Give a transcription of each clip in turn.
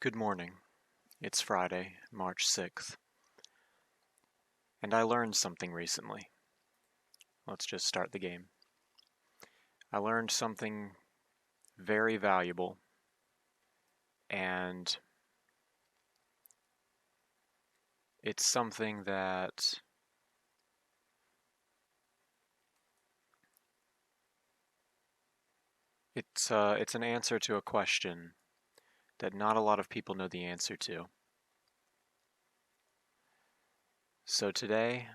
Good morning. It's Friday, March 6th, and I learned something recently. Let's just start the game. I learned something very valuable, and it's something that it's an answer to a question that not a lot of people know the answer to. So today,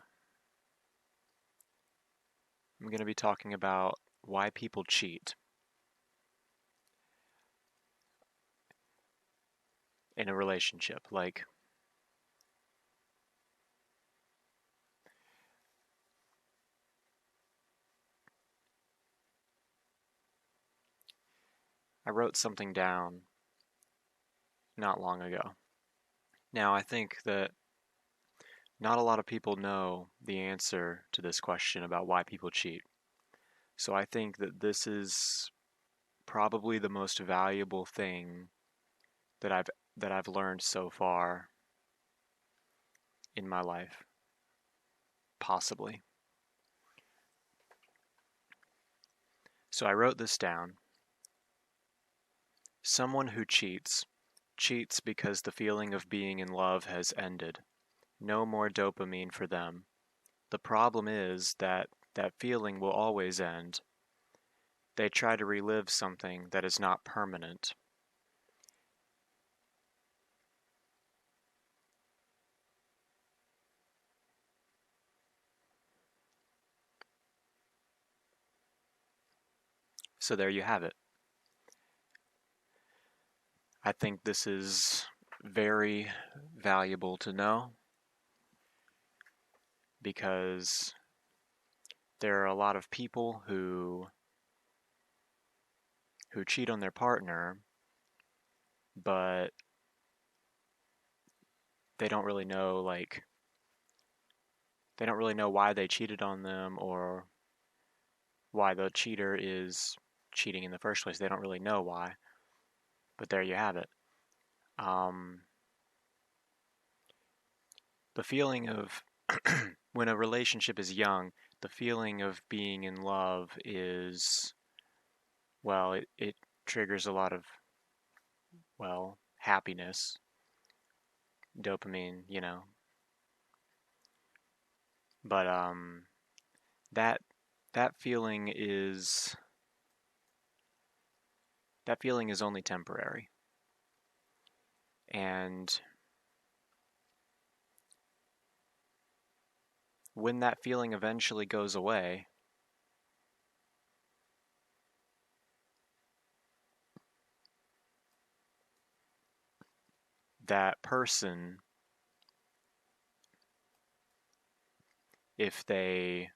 I'm going to be talking about why people cheat in a relationship. I wrote something down not long ago. Now, I think that not a lot of people know the answer to this question about why people cheat. So I think that this is probably the most valuable thing that I've learned so far in my life, possibly. So I wrote this down. Someone who cheats because the feeling of being in love has ended. No more dopamine for them. The problem is that that feeling will always end. They try to relive something that is not permanent. So there you have it. I think this is very valuable to know because there are a lot of people who cheat on their partner, but they don't really know they don't really know why they cheated on them or why the cheater is cheating in the first place. They don't really know why. But there you have it. Um, the feeling of when a relationship is young, the feeling of being in love is, well, it triggers a lot of, well, happiness, dopamine, But that that feeling is that feeling is only temporary. And when that feeling eventually goes away, that person, if they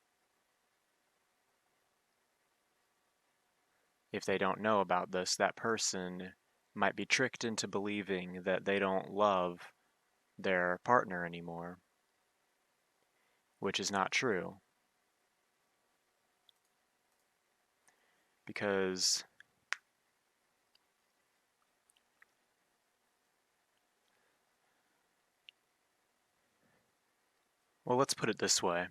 don't know about this, that person might be tricked into believing that they don't love their partner anymore, which is not true. Because, well, let's put it this way.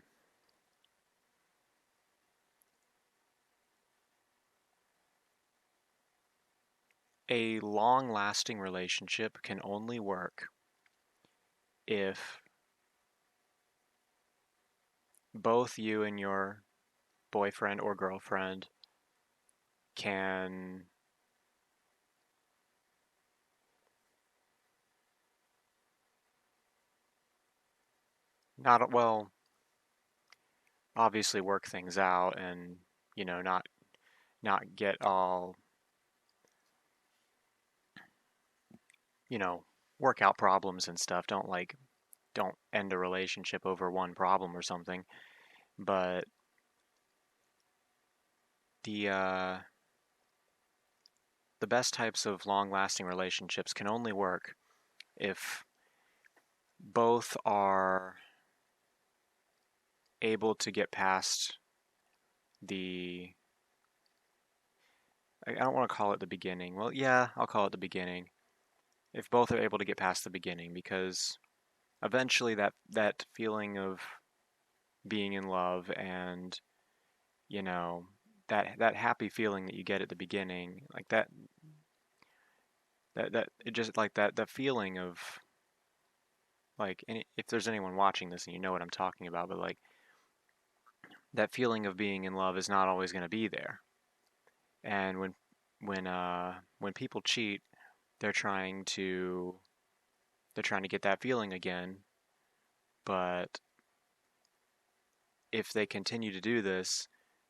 A long-lasting relationship can only work if both you and your boyfriend or girlfriend can not, well, obviously work things out and, not get all, you know, work out problems and stuff. Don't end a relationship over one problem or something. But the uh the best types of long-lasting relationships can only work if both are able to get past the I don't want to call it the beginning. Well, yeah, I'll call it the beginning. if both are able to get past the beginning, because eventually that feeling of being in love and, you know, that happy feeling that you get at the beginning, like that it just like that feeling of like if there's anyone watching this and you know what I'm talking about, but like that feeling of being in love is not always going to be there. And when people cheat, they're trying to they're trying to get that feeling again, but if they continue to do this,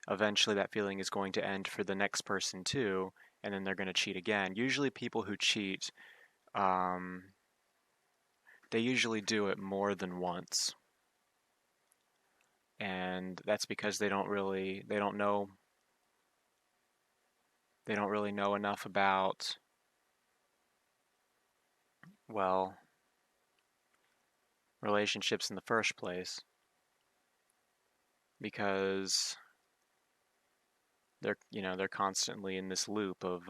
eventually that feeling is going to end for the next person too, and then they're going to cheat again. Usually people who cheat, um, they usually do it more than once. And that's because they don't really know enough about, well, relationships in the first place, because they're constantly in this loop of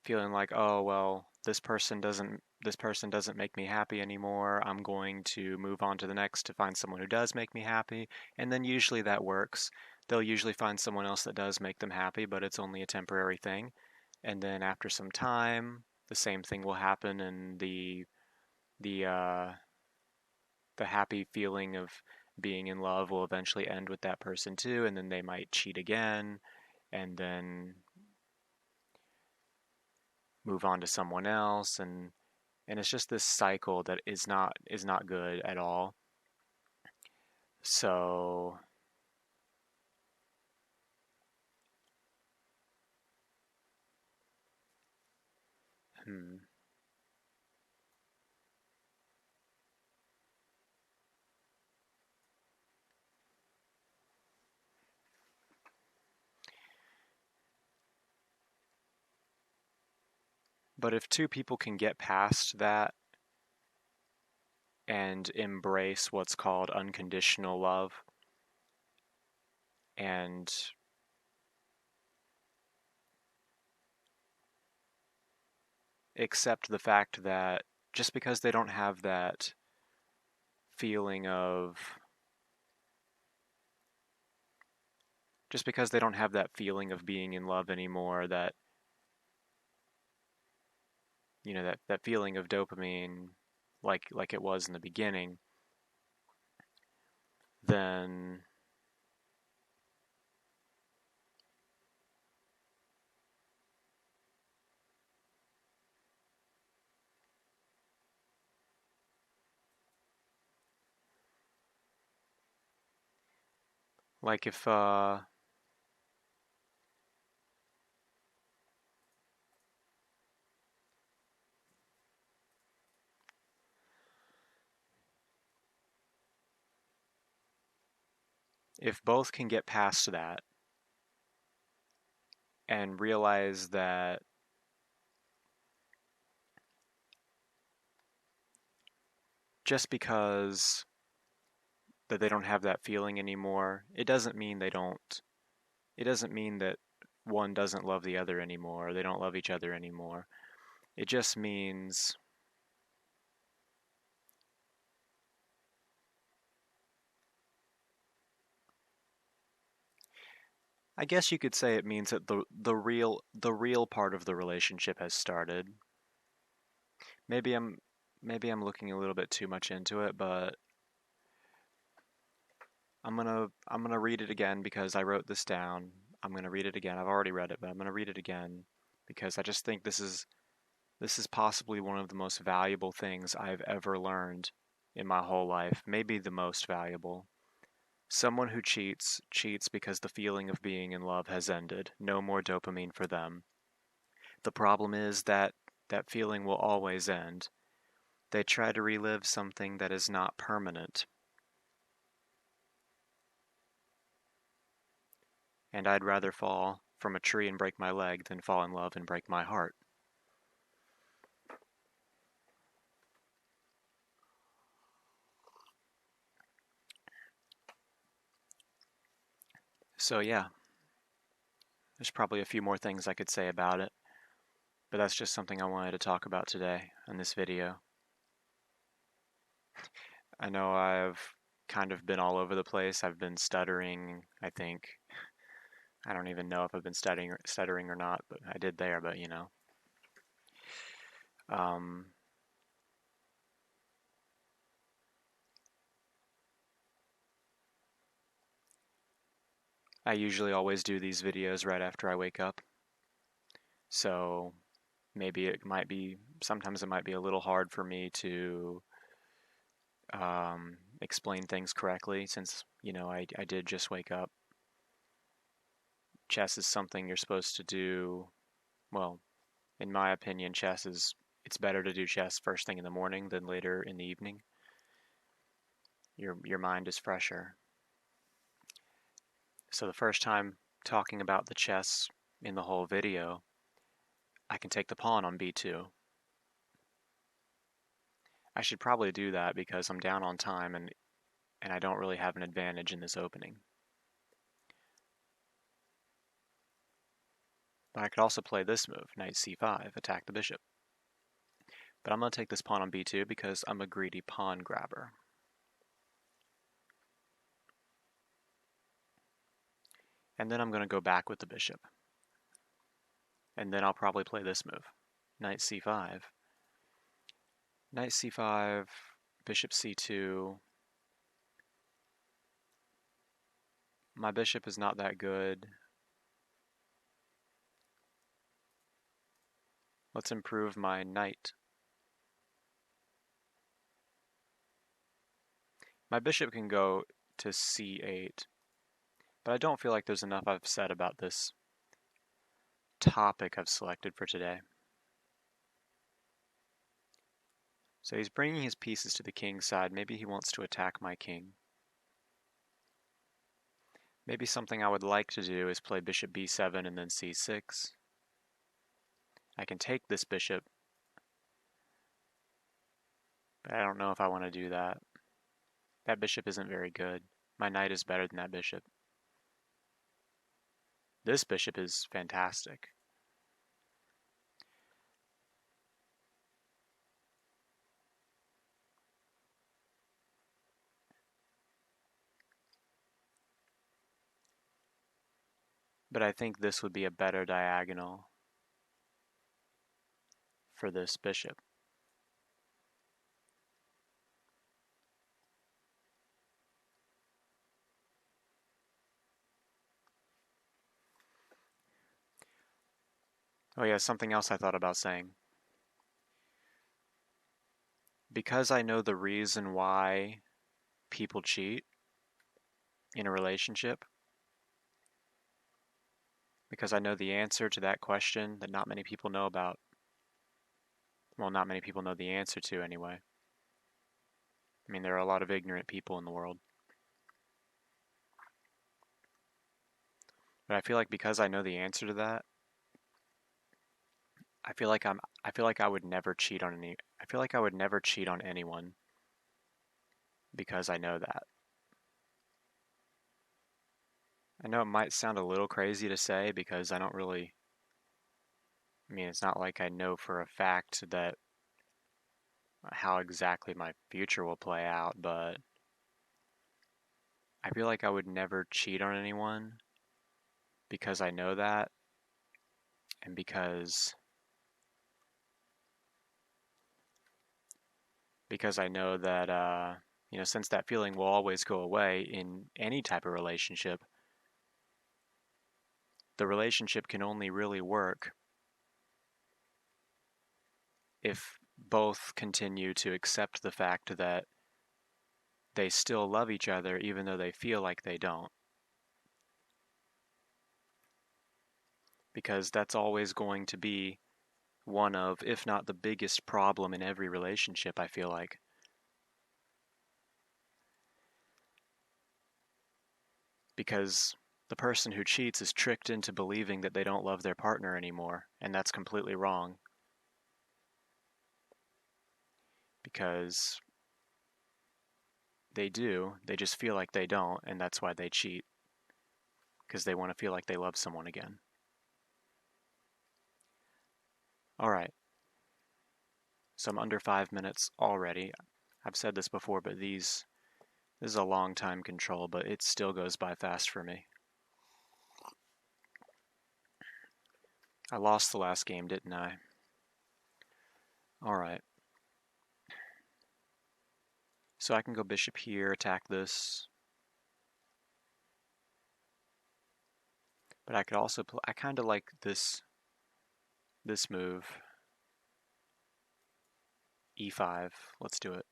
feeling like, oh well, this person doesn't make me happy anymore. I'm going to move on to the next to find someone who does make me happy. And then usually that works. They'll usually find someone else that does make them happy, but it's only a temporary thing. And then after some time, the same thing will happen, and the uh, the happy feeling of being in love will eventually end with that person too, and then they might cheat again, and then move on to someone else, and it's just this cycle that is not good at all. So, hmm. But if two people can get past that and embrace what's called unconditional love and accept the fact that just because they don't have that feeling of just because they don't have that feeling of being in love anymore, that that feeling of dopamine, like it was in the beginning, then like if both can get past that and realize that just because that they don't have that feeling anymore, it doesn't mean that one doesn't love the other anymore, or they don't love each other anymore. It just means, I guess you could say it means that the real part of the relationship has started. Maybe I'm looking a little bit too much into it, but I'm gonna read it again because I wrote this down. I'm gonna read it again. I've already read it, but I'm gonna read it again because I just think this is possibly one of the most valuable things I've ever learned in my whole life, maybe the most valuable. Someone who cheats, cheats because the feeling of being in love has ended. No more dopamine for them. The problem is that that feeling will always end. They try to relive something that is not permanent, and I'd rather fall from a tree and break my leg than fall in love and break my heart. So yeah, There's probably a few more things I could say about it, but that's just something I wanted to talk about today in this video. I know I've kind of been all over the place. I've been stuttering, I think. I don't even know if I've been stuttering or not, but I did there, but you know. Um, I usually always do these videos right after I wake up, so maybe sometimes it might be a little hard for me to explain things correctly since, you know, I did just wake up. Chess is something you're supposed to do, well, in my opinion, it's better to do chess first thing in the morning than later in the evening. Your mind is fresher. So the first time talking about the chess in the whole video, I can take the pawn on b2. I should probably do that because I'm down on time and I don't really have an advantage in this opening. But I could also play this move, knight c5, attack the bishop. But I'm going to take this pawn on b2 because I'm a greedy pawn grabber. And then I'm going to go back with the bishop. And then I'll probably play this move, knight c5. Knight c5, bishop c2. My bishop is not that good. Let's improve my knight. My bishop can go to c8, but I don't feel like there's enough I've said about this topic I've selected for today. So he's bringing his pieces to the king's side. Maybe he wants to attack my king. Maybe something I would like to do is play bishop b7 and then c6. I can take this bishop, but I don't know if I want to do that. That bishop isn't very good. My knight is better than that bishop. This bishop is fantastic. But I think this would be a better diagonal for this bishop. Oh yeah, something else I thought about saying. Because I know the reason why people cheat in a relationship, because I know the answer to that question that not many people know about. Well, not many people know the answer to anyway. I mean, there are a lot of ignorant people in the world. But I feel like because I know the answer to that, I feel like I would never cheat on anyone because I know that. I know it might sound a little crazy to say because I mean, it's not like I know for a fact that how exactly my future will play out, but I feel like I would never cheat on anyone because I know that, and because I know that you know, since that feeling will always go away in any type of relationship, the relationship can only really work if both continue to accept the fact that they still love each other even though they feel like they don't. Because that's always going to be one of, if not the biggest problem in every relationship, I feel like. Because the person who cheats is tricked into believing that they don't love their partner anymore, and that's completely wrong. Because they do, they just feel like they don't, and that's why they cheat. Because they want to feel like they love someone again. All right, so I'm under 5 minutes already. I've said this before, but this is a long time control, but it still goes by fast for me. I lost the last game, didn't I? All right. So I can go bishop here, attack this. But I could also play, I kind of like this move. E5. Let's do it.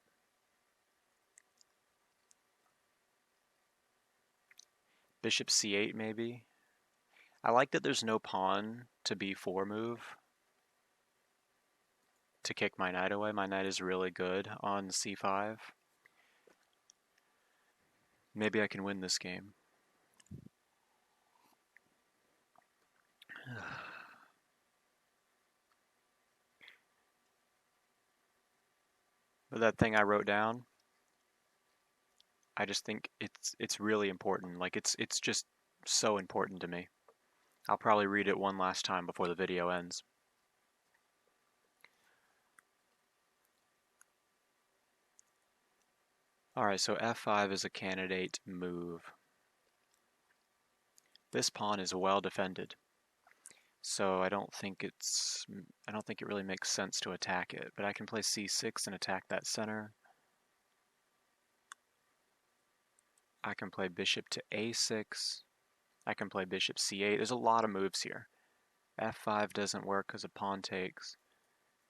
Bishop C8 maybe. I like that there's no pawn to B4 move to kick my knight away. My knight is really good on C5. Maybe I can win this game. But that thing I wrote down, I just think it's really important. Like it's just so important to me. I'll probably read it one last time before the video ends. Alright, so F5 is a candidate move. This pawn is well defended, so I don't think it really makes sense to attack it, but I can play C6 and attack that center. I can play bishop to A6. I can play bishop C8. There's a lot of moves here. F5 doesn't work because of pawn takes.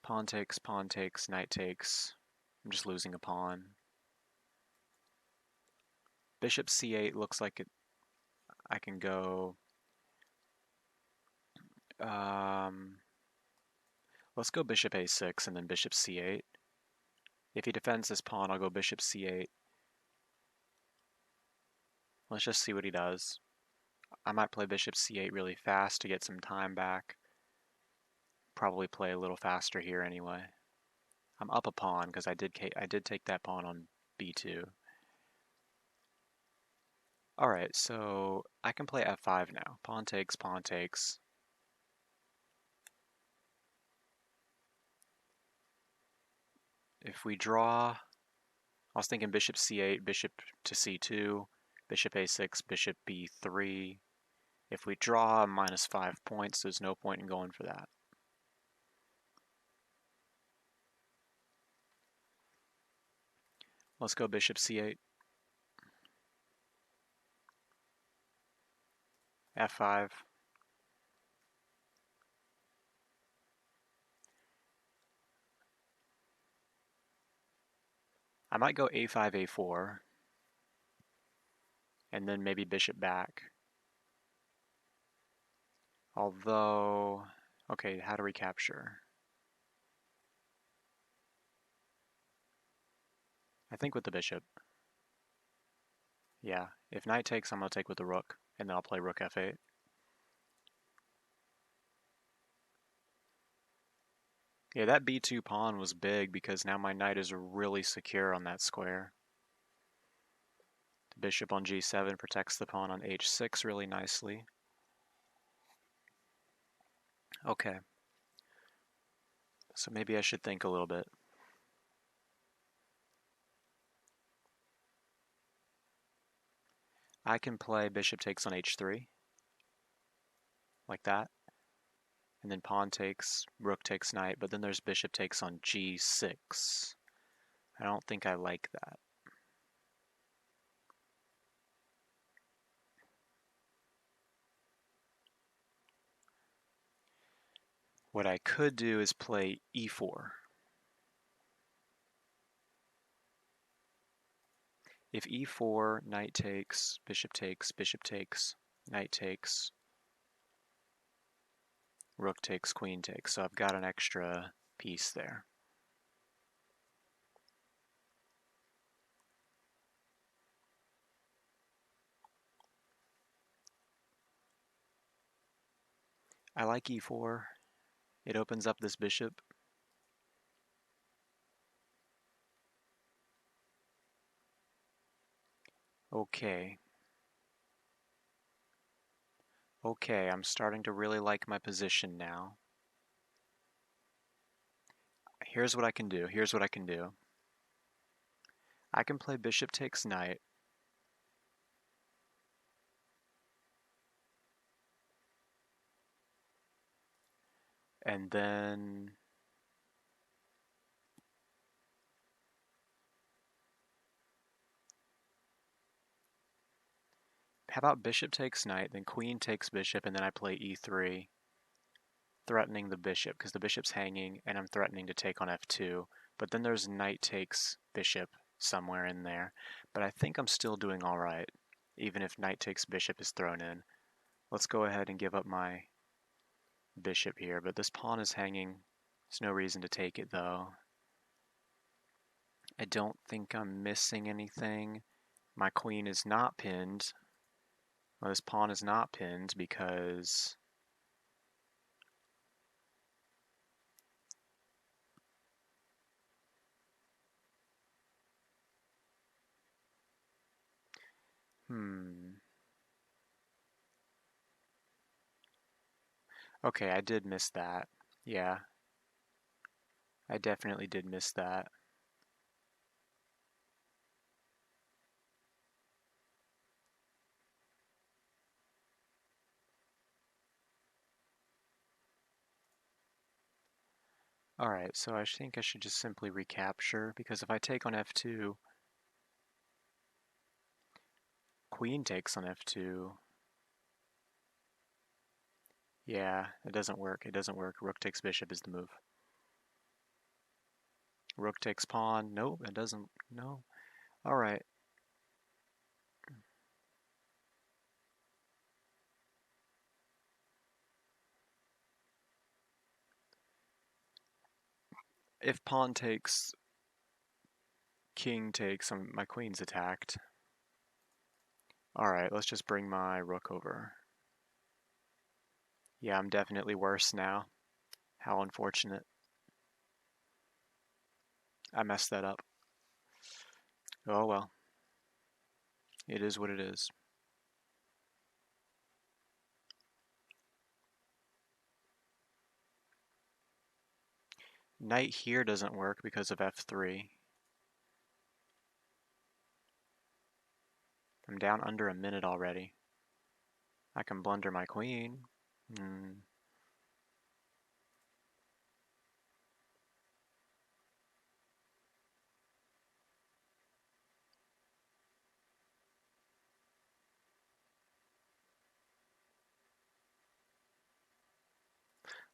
Pawn takes, pawn takes, knight takes. I'm just losing a pawn. Bishop C8 looks like I can go. Let's go bishop A6 and then bishop C8. If he defends this pawn, I'll go bishop C8. Let's just see what he does. I might play bishop C8 really fast to get some time back. Probably play a little faster here anyway. I'm up a pawn because I did take that pawn on B2. Alright, so I can play F5 now. Pawn takes, pawn takes. If we draw, I was thinking bishop C8, bishop to C2, bishop A6, bishop B3. If we draw, minus 5 points, there's no point in going for that. Let's go bishop C8. F5. I might go A5, A4, and then maybe bishop back. Although, okay, how to recapture? I think with the bishop. Yeah, if knight takes, I'm going to take with the rook, and then I'll play rook F8. Yeah, that B2 pawn was big because now my knight is really secure on that square. The bishop on G7 protects the pawn on H6 really nicely. Okay. So maybe I should think a little bit. I can play bishop takes on H3, like that. And then pawn takes, rook takes knight, but then there's bishop takes on G6. I don't think I like that. What I could do is play E4. If E4, knight takes, bishop takes, knight takes, rook takes, queen takes. So I've got an extra piece there. I like E4. It opens up this bishop. Okay. Okay, I'm starting to really like my position now. Here's what I can do. Here's what I can do. I can play bishop takes knight. And then how about bishop takes knight, then queen takes bishop, and then I play e3, threatening the bishop because the bishop's hanging and I'm threatening to take on f2. But then there's knight takes bishop somewhere in there. But I think I'm still doing all right, even if knight takes bishop is thrown in. Let's go ahead and give up my bishop here, but this pawn is hanging. There's no reason to take it though. I don't think I'm missing anything. My queen is not pinned. Well, this pawn is not pinned because Okay, I did miss that. Yeah, I definitely did miss that. Alright, so I think I should just simply recapture, because if I take on f2, queen takes on f2. Yeah, it doesn't work. It doesn't work. Rook takes bishop is the move. Rook takes pawn. Nope, it doesn't. No. Alright. If pawn takes, king takes, my queen's attacked. Alright, let's just bring my rook over. Yeah, I'm definitely worse now. How unfortunate. I messed that up. Oh well. It is what it is. Knight here doesn't work because of f3. I'm down under a minute already. I can blunder my queen.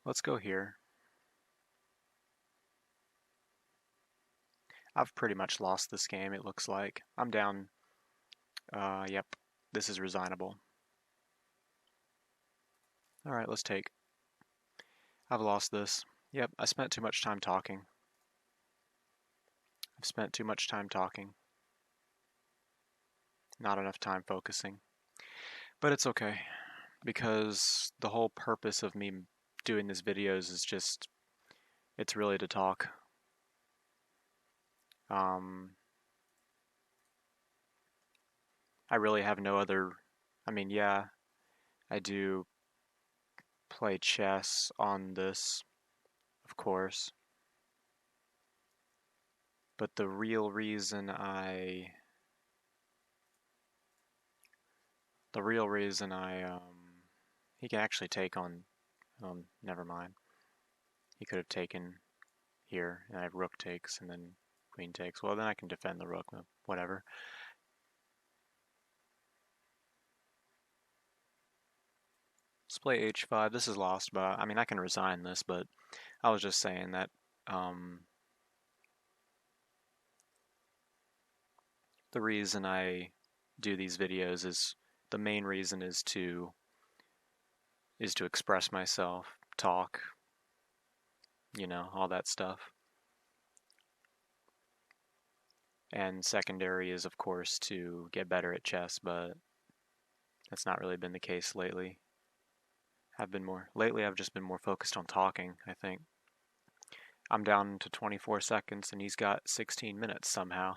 Let's go here. I've pretty much lost this game, it looks like. I'm down. Yep. This is resignable. Alright, let's take. I've lost this. Yep, I spent too much time talking. I've spent too much time talking. Not enough time focusing. But it's okay, because the whole purpose of me doing these videos is just, it's really to talk. I really have no other, I mean, yeah, I do play chess on this, of course. But the real reason he can actually take on, never mind. He could have taken here, and I have rook takes, and then queen takes. Well, then I can defend the rook, whatever. Let's play h5. This is lost, but I mean, I can resign this, but I was just saying that the reason I do these videos is, the main reason is to express myself, talk, you know, all that stuff. And secondary is, of course, to get better at chess, but that's not really been the case lately. Lately I've just been more focused on talking, I think. I'm down to 24 seconds and he's got 16 minutes somehow.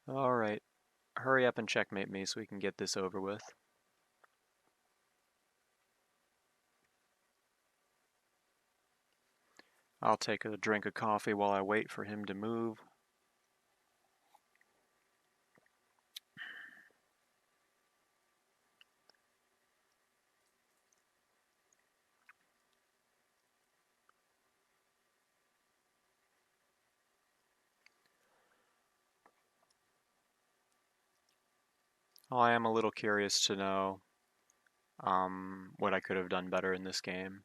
Alright, hurry up and checkmate me so we can get this over with. I'll take a drink of coffee while I wait for him to move. I am a little curious to know what I could have done better in this game.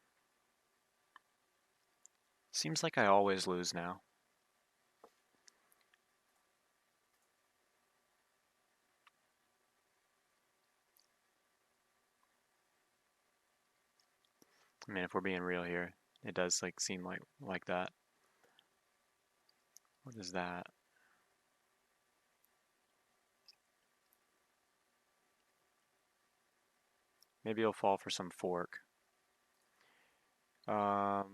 Seems like I always lose now. I mean, if we're being real here, it does seem like that. What is that? Maybe he'll fall for some fork. Um,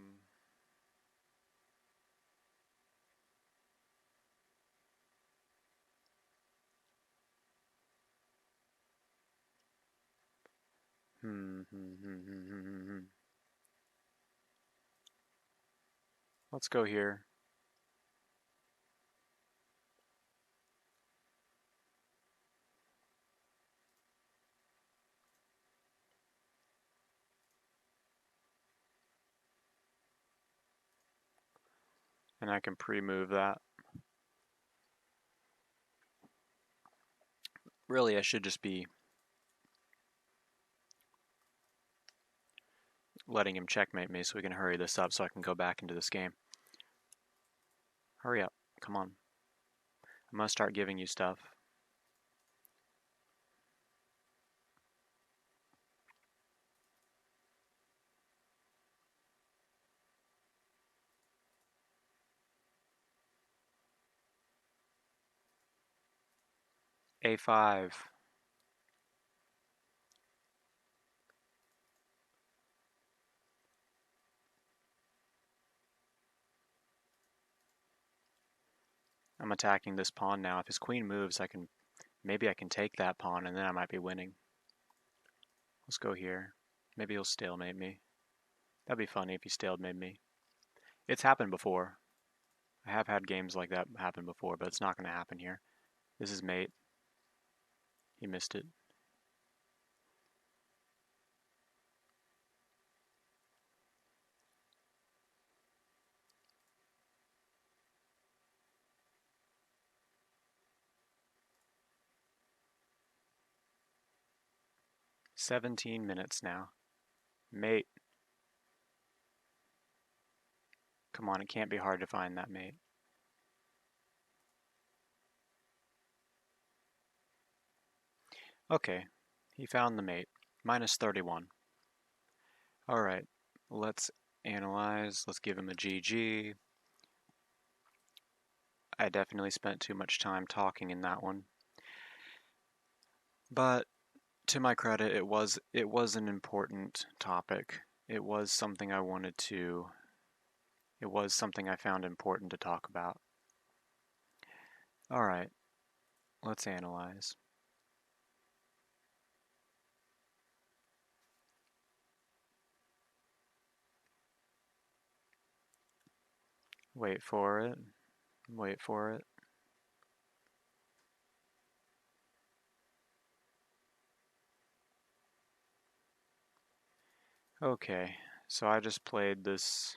hmm. Let's go here. And I can pre-move that. Really, I should just be letting him checkmate me so we can hurry this up so I can go back into this game. Hurry up. Come on. I'm gonna start giving you stuff. A5. I'm attacking this pawn now. If his queen moves, maybe I can take that pawn and then I might be winning. Let's go here. Maybe he'll stalemate me. That'd be funny if he stalemate me. It's happened before. I have had games like that happen before, but it's not going to happen here. This is mate. He missed it. "17 minutes now. Mate. Come on, it can't be hard to find that mate. Okay, he found the mate. Minus 31. Alright, let's analyze. Let's give him a GG. I definitely spent too much time talking in that one. But to my credit, it was an important topic. It was something I wanted to it was something I found important to talk about. Alright, let's analyze. Wait for it. Wait for it. Okay, so I just played this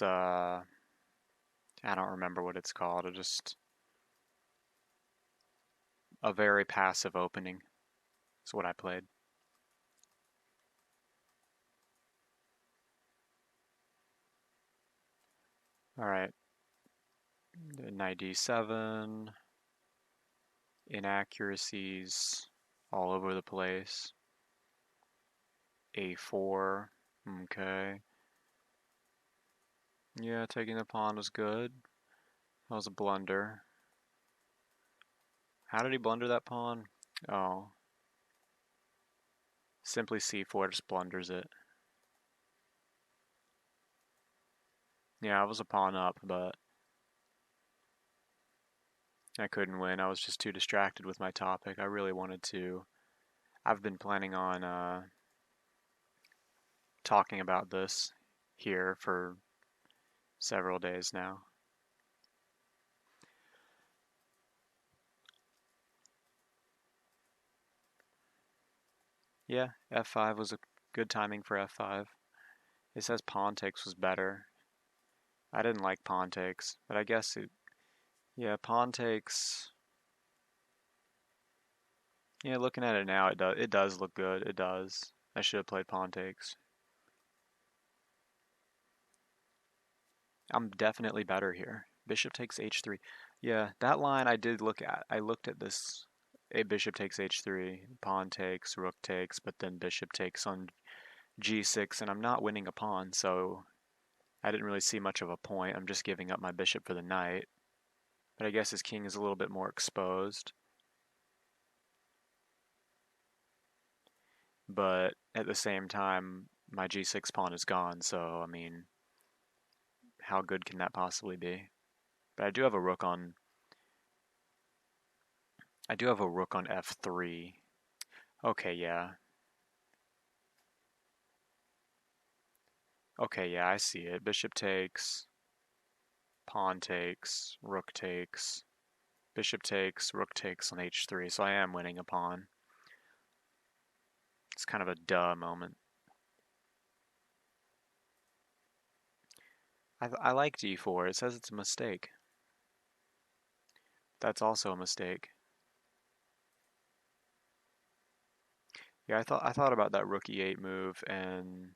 I don't remember what it's called. A very passive opening. That's what I played. Alright. Knight d7. Inaccuracies all over the place. A4. Okay. Yeah, taking the pawn was good. That was a blunder. How did he blunder that pawn? Oh. Simply c4 just blunders it. Yeah, I was a pawn up, but I couldn't win. I was just too distracted with my topic. I really wanted to. I've been planning on talking about this here for several days now. Yeah, f5 was a good timing for f5. It says pawn takes was better. I didn't like pawn takes, but I guess it, yeah, pawn takes. Yeah, looking at it now, it does look good. It does. I should have played pawn takes. I'm definitely better here. Bishop takes h3. Yeah, that line I did look at. I looked at this. A bishop takes h3, pawn takes, rook takes, but then bishop takes on g6, and I'm not winning a pawn, so I didn't really see much of a point. I'm just giving up my bishop for the knight. But I guess his king is a little bit more exposed. But at the same time, my g6 pawn is gone, so I mean, how good can that possibly be? But I do have a rook on f3. Okay, yeah. Okay, yeah, I see it. Bishop takes, pawn takes, rook takes, bishop takes, rook takes on h3, so I am winning a pawn. It's kind of a duh moment. I like d4. It says it's a mistake. That's also a mistake. Yeah, I thought about that rook e8 move, and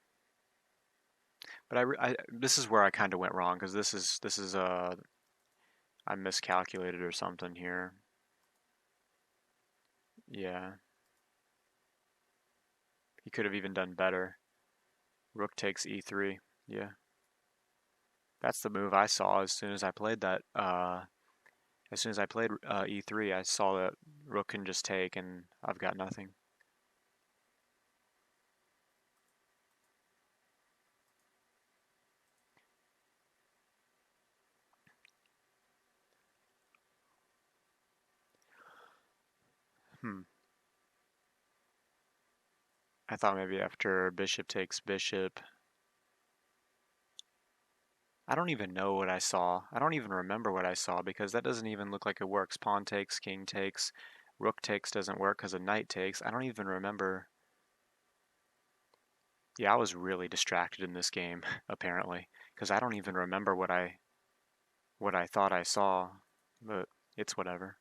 but this is where I kind of went wrong, because this is I miscalculated or something here. Yeah, he could have even done better. Rook takes e3. Yeah, that's the move I saw as soon as I played that. As soon as I played e3, I saw that rook can just take, and I've got nothing. I thought maybe after bishop takes bishop. I don't even know what I saw. I don't even remember what I saw, because that doesn't even look like it works. Pawn takes, king takes, rook takes doesn't work because a knight takes. I don't even remember. Yeah, I was really distracted in this game, apparently, because I don't even remember what I thought I saw, but it's whatever.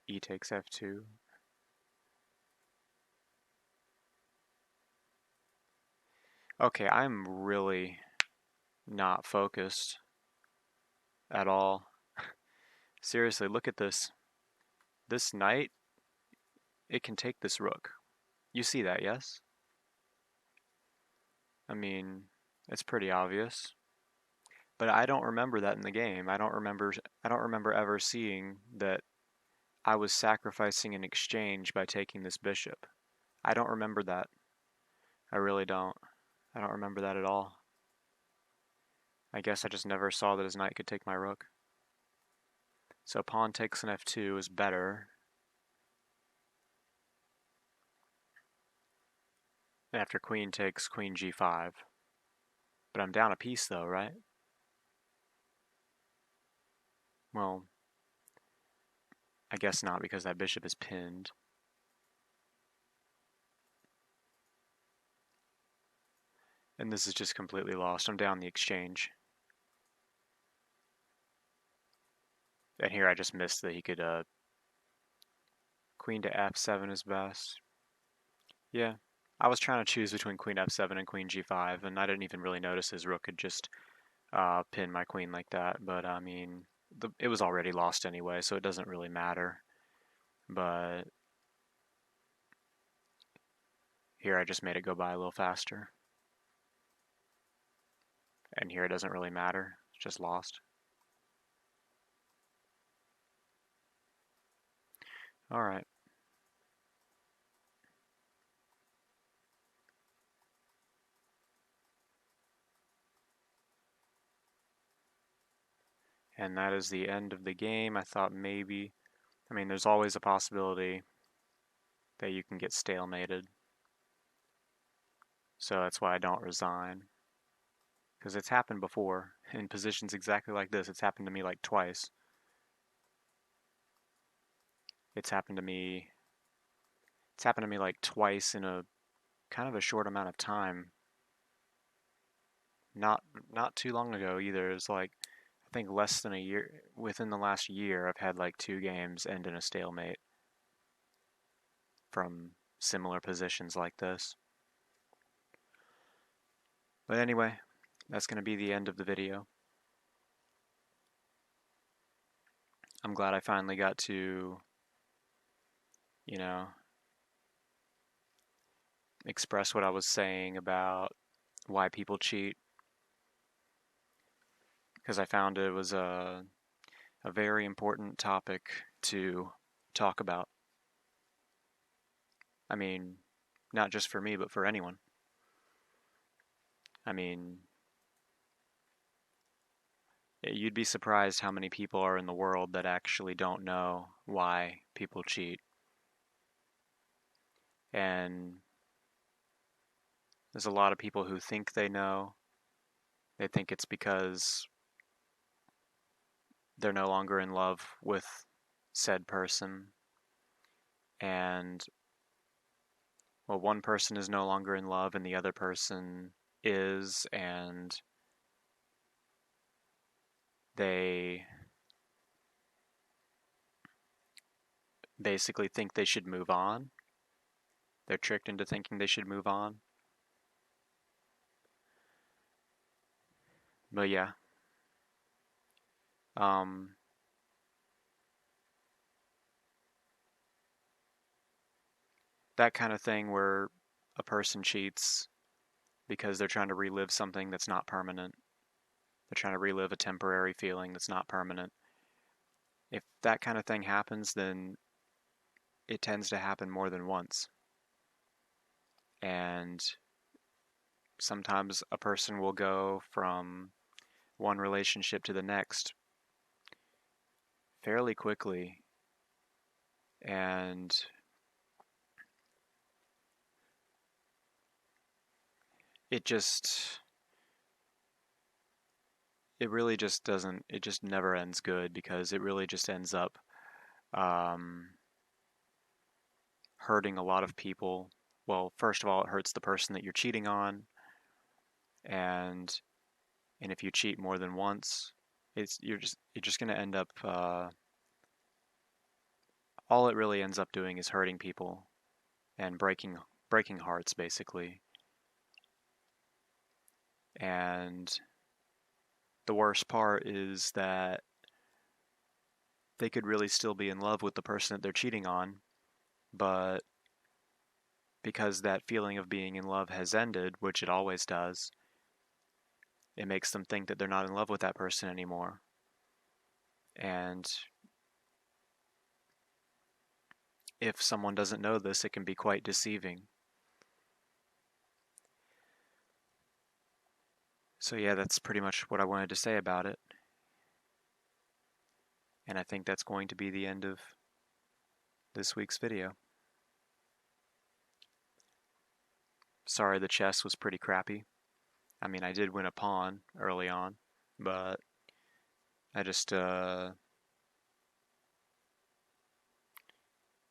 E takes f2. Okay, I'm really not focused at all. Seriously, look at this. This knight, it can take this rook. You see that, yes? I mean, it's pretty obvious. But I don't remember that in the game. I don't remember ever seeing that I was sacrificing an exchange by taking this bishop. I don't remember that. I really don't. I don't remember that at all. I guess I just never saw that his knight could take my rook. So pawn takes an f2 is better. After queen takes queen g5. But I'm down a piece though, right? Well, I guess not, because that bishop is pinned. And this is just completely lost. I'm down the exchange. And here I just missed that he could, queen to f7 is best. Yeah, I was trying to choose between queen f7 and queen g5, and I didn't even really notice his rook could just pin my queen like that. But I mean, it was already lost anyway, so it doesn't really matter. But here I just made it go by a little faster. And here it doesn't really matter. It's just lost. All right. And that is the end of the game. I thought maybe, I mean, there's always a possibility that you can get stalemated. So that's why I don't resign. Because it's happened before in positions exactly like this. It's happened to me like twice. It's happened to me. It's happened to me like twice in a kind of a short amount of time. Not too long ago either. It was like I think less than a year. Within the last year, I've had like 2 games end in a stalemate from similar positions like this. But anyway, that's going to be the end of the video. I'm glad I finally got to, you know, express what I was saying about why people cheat, because I found it was a very important topic to talk about. I mean, not just for me, but for anyone. I mean, you'd be surprised how many people are in the world that actually don't know why people cheat. And there's a lot of people who think they know. They think it's because they're no longer in love with said person. And, well, one person is no longer in love and the other person is, and they basically think they should move on. They're tricked into thinking they should move on. But yeah. Um, that kind of thing where a person cheats because they're trying to relive something that's not permanent. They're trying to relive a temporary feeling that's not permanent. If that kind of thing happens, then it tends to happen more than once. And sometimes a person will go from one relationship to the next fairly quickly, and it just it really just doesn't it just never ends good, because it really just ends up um, hurting a lot of people. Well, first of all, it hurts the person that you're cheating on, and if you cheat more than once, you're just going to end up all it really ends up doing is hurting people and breaking hearts basically. And the worst part is that they could really still be in love with the person that they're cheating on, but because that feeling of being in love has ended, which it always does, it makes them think that they're not in love with that person anymore. And if someone doesn't know this, it can be quite deceiving. So yeah, that's pretty much what I wanted to say about it. And I think that's going to be the end of this week's video. Sorry the chess was pretty crappy. I mean, I did win a pawn early on, but I just I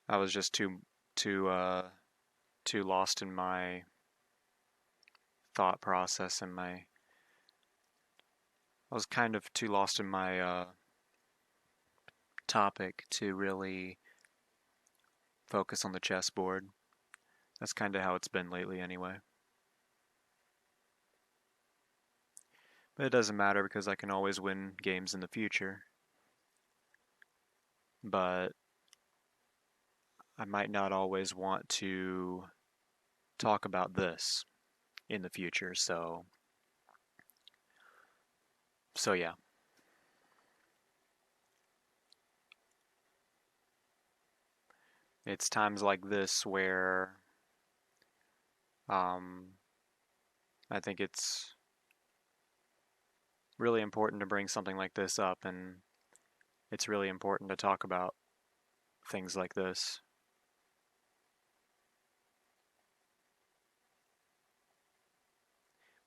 was just too too lost in my thought process and my I was kind of too lost in my topic to really focus on the chessboard. That's kind of how it's been lately anyway. But it doesn't matter because I can always win games in the future. But I might not always want to talk about this in the future, so yeah. It's times like this where um, I think it's really important to bring something like this up, and it's really important to talk about things like this.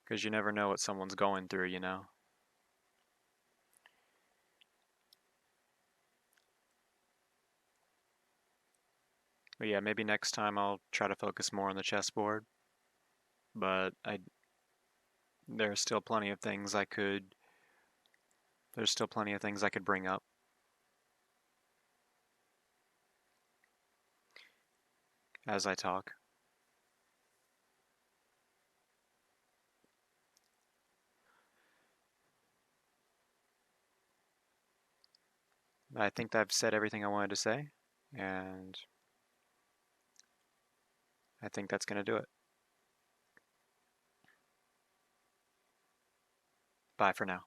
Because you never know what someone's going through, you know? But yeah, maybe next time I'll try to focus more on the chessboard. But there's still plenty of things I could, there's still plenty of things I could bring up as I talk. I think I've said everything I wanted to say, and I think that's going to do it. Bye for now.